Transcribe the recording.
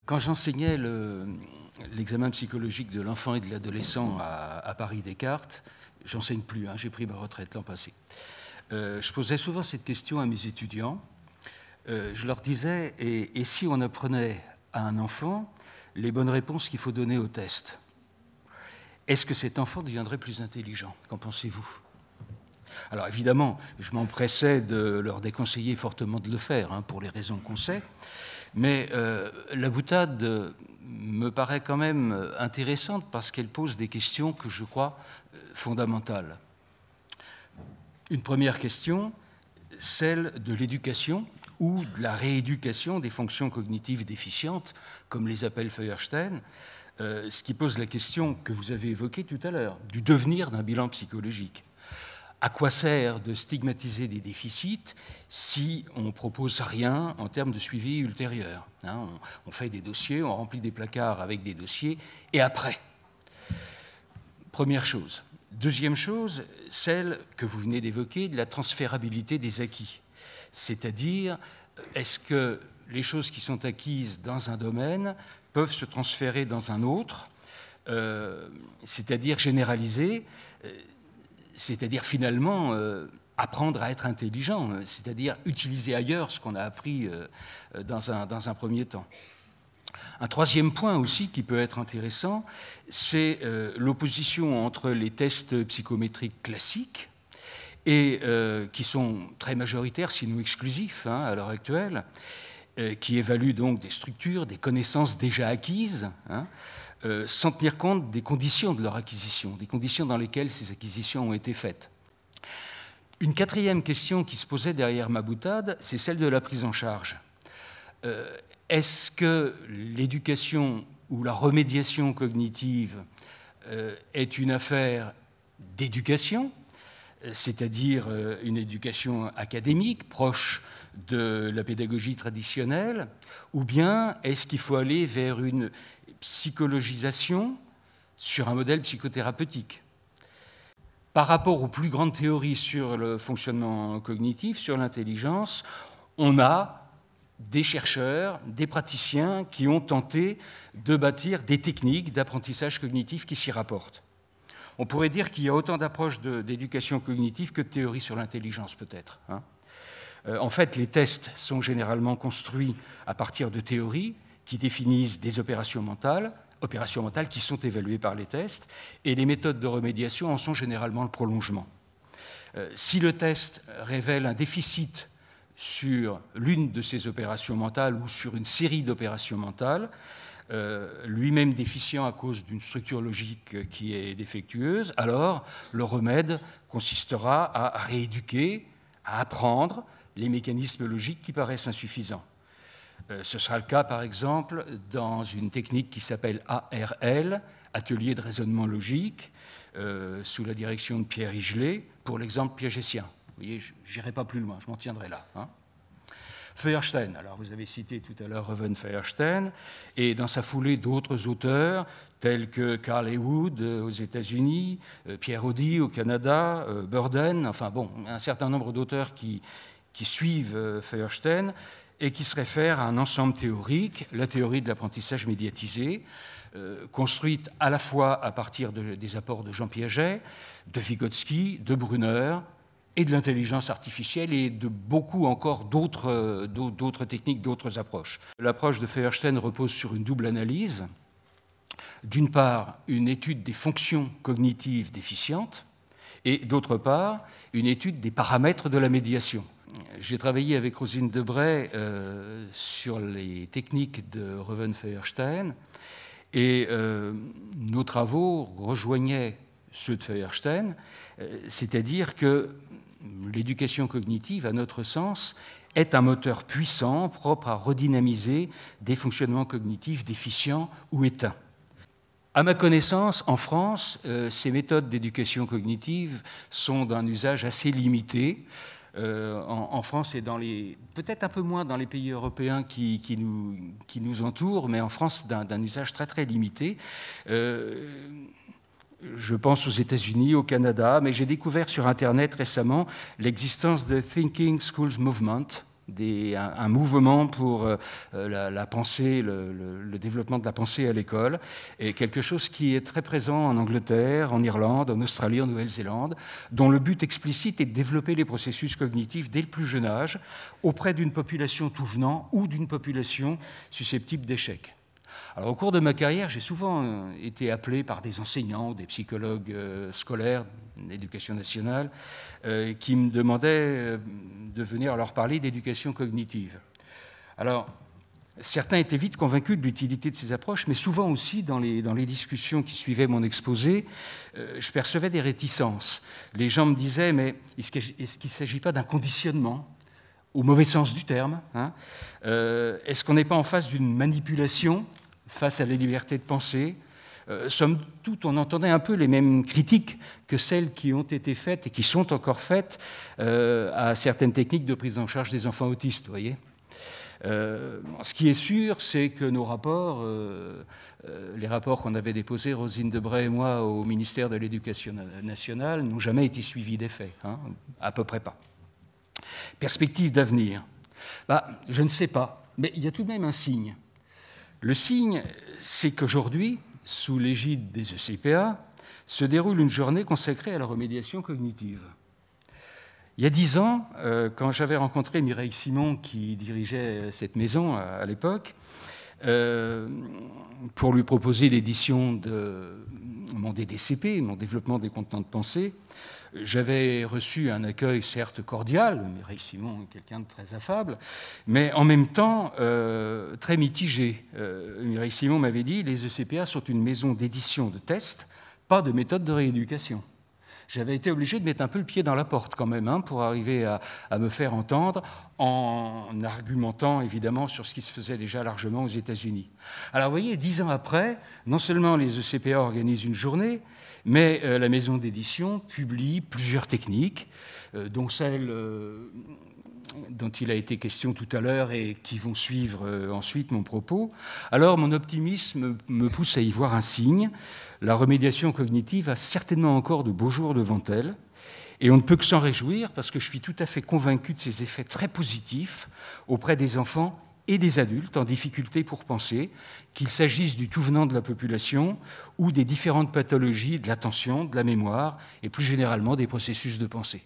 Quand j'enseignais l'examen psychologique de l'enfant et de l'adolescent à Paris Descartes, j'enseigne plus, j'ai pris ma retraite l'an passé. Je posais souvent cette question à mes étudiants. Je leur disais, et si on apprenait à un enfant les bonnes réponses qu'il faut donner au test, est-ce que cet enfant deviendrait plus intelligent? Qu'en pensez-vous? Alors évidemment, je m'empressais de leur déconseiller fortement de le faire, pour les raisons qu'on sait, mais la boutade me paraît quand même intéressante parce qu'elle pose des questions que je crois fondamentales. Une première question, celle de l'éducation ou de la rééducation des fonctions cognitives déficientes, comme les appelle Feuerstein, ce qui pose la question que vous avez évoquée tout à l'heure, du devenir d'un bilan psychologique. À quoi sert de stigmatiser des déficits si on ne propose rien en termes de suivi ultérieur? On fait des dossiers, on remplit des placards avec des dossiers, et après? Première chose. Deuxième chose, celle que vous venez d'évoquer, de la transférabilité des acquis. C'est-à-dire, est-ce que les choses qui sont acquises dans un domaine peuvent se transférer dans un autre, c'est-à-dire généraliser, c'est-à-dire finalement apprendre à être intelligent, c'est-à-dire utiliser ailleurs ce qu'on a appris dans un premier temps. Un troisième point aussi qui peut être intéressant, c'est l'opposition entre les tests psychométriques classiques et qui sont très majoritaires, sinon exclusifs à l'heure actuelle, qui évaluent donc des structures, des connaissances déjà acquises, sans tenir compte des conditions de leur acquisition, des conditions dans lesquelles ces acquisitions ont été faites. Une quatrième question qui se posait derrière ma boutade, c'est celle de la prise en charge. Est-ce que l'éducation ou la remédiation cognitive est une affaire d'éducation, c'est-à-dire une éducation académique, proche de la pédagogie traditionnelle, ou bien est-ce qu'il faut aller vers une psychologisation sur un modèle psychothérapeutique? Par rapport aux plus grandes théories sur le fonctionnement cognitif, sur l'intelligence, on a des chercheurs, des praticiens qui ont tenté de bâtir des techniques d'apprentissage cognitif qui s'y rapportent. On pourrait dire qu'il y a autant d'approches d'éducation cognitive que de théories sur l'intelligence, peut-être. En fait, les tests sont généralement construits à partir de théories qui définissent des opérations mentales qui sont évaluées par les tests, et les méthodes de remédiation en sont généralement le prolongement. Si le test révèle un déficit sur l'une de ces opérations mentales ou sur une série d'opérations mentales, lui-même déficient à cause d'une structure logique qui est défectueuse, alors le remède consistera à rééduquer, à apprendre les mécanismes logiques qui paraissent insuffisants. Ce sera le cas, par exemple, dans une technique qui s'appelle ARL, Atelier de raisonnement logique, sous la direction de Pierre Igelet, pour l'exemple piagétien. Vous voyez, je n'irai pas plus loin, je m'en tiendrai là. Feuerstein, alors vous avez cité tout à l'heure Reuven Feuerstein, et dans sa foulée d'autres auteurs, tels que Carl Heywood aux États-Unis, Pierre Audi au Canada, Burden, enfin bon, un certain nombre d'auteurs qui suivent Feuerstein et qui se réfèrent à un ensemble théorique, la théorie de l'apprentissage médiatisé, construite à la fois à partir des apports de Jean Piaget, de Vygotsky, de Brunner, et de l'intelligence artificielle et de beaucoup encore d'autres techniques, d'autres approches. L'approche de Feuerstein repose sur une double analyse. D'une part, une étude des fonctions cognitives déficientes et d'autre part, une étude des paramètres de la médiation. J'ai travaillé avec Rosine Debray sur les techniques de Reuven Feuerstein et nos travaux rejoignaient ceux de Feuerstein, c'est-à-dire que l'éducation cognitive, à notre sens, est un moteur puissant propre à redynamiser des fonctionnements cognitifs déficients ou éteints. À ma connaissance, en France, ces méthodes d'éducation cognitive sont d'un usage assez limité. En France et peut-être un peu moins dans les pays européens qui nous entourent, mais en France d'un usage très très limité. Je pense aux États-Unis, au Canada, mais j'ai découvert sur Internet récemment l'existence de Thinking Schools Movement, un mouvement pour la pensée, le développement de la pensée à l'école, et quelque chose qui est très présent en Angleterre, en Irlande, en Australie, en Nouvelle-Zélande, dont le but explicite est de développer les processus cognitifs dès le plus jeune âge, auprès d'une population tout venant ou d'une population susceptible d'échec. Alors, au cours de ma carrière, j'ai souvent été appelé par des enseignants, des psychologues scolaires d'éducation nationale, qui me demandaient de venir leur parler d'éducation cognitive. Alors, certains étaient vite convaincus de l'utilité de ces approches, mais souvent aussi, dans les discussions qui suivaient mon exposé, je percevais des réticences. Les gens me disaient, mais est-ce qu'il ne s'agit pas d'un conditionnement, au mauvais sens du terme, hein? Est-ce qu'on n'est pas en face d'une manipulation face à la liberté de penser? Somme toute, on entendait un peu les mêmes critiques que celles qui ont été faites et qui sont encore faites à certaines techniques de prise en charge des enfants autistes, vous voyez. Ce qui est sûr, c'est que nos rapports, les rapports qu'on avait déposés, Rosine Debray et moi, au ministère de l'Éducation nationale, n'ont jamais été suivis d'effet, hein, à peu près pas. Perspective d'avenir, je ne sais pas, mais il y a tout de même un signe. Le signe, c'est qu'aujourd'hui, sous l'égide des ECPA, se déroule une journée consacrée à la remédiation cognitive. Il y a 10 ans, quand j'avais rencontré Mireille Simon, qui dirigeait cette maison à l'époque, pour lui proposer l'édition de mon DDCP, mon développement des contenants de pensée, j'avais reçu un accueil certes cordial, Mireille Simon est quelqu'un de très affable, mais en même temps très mitigé. Mireille Simon m'avait dit « Les ECPA sont une maison d'édition de tests, pas de méthode de rééducation ». J'avais été obligé de mettre un peu le pied dans la porte quand même, hein, pour arriver à me faire entendre, en argumentant évidemment sur ce qui se faisait déjà largement aux États-Unis. Alors vous voyez, 10 ans après, non seulement les ECPA organisent une journée, mais la maison d'édition publie plusieurs techniques, dont celles dont il a été question tout à l'heure et qui vont suivre ensuite mon propos. Alors mon optimisme me pousse à y voir un signe. La remédiation cognitive a certainement encore de beaux jours devant elle, et on ne peut que s'en réjouir parce que je suis tout à fait convaincu de ses effets très positifs auprès des enfants et des adultes en difficulté pour penser, qu'il s'agisse du tout venant de la population ou des différentes pathologies de l'attention, de la mémoire et plus généralement des processus de pensée.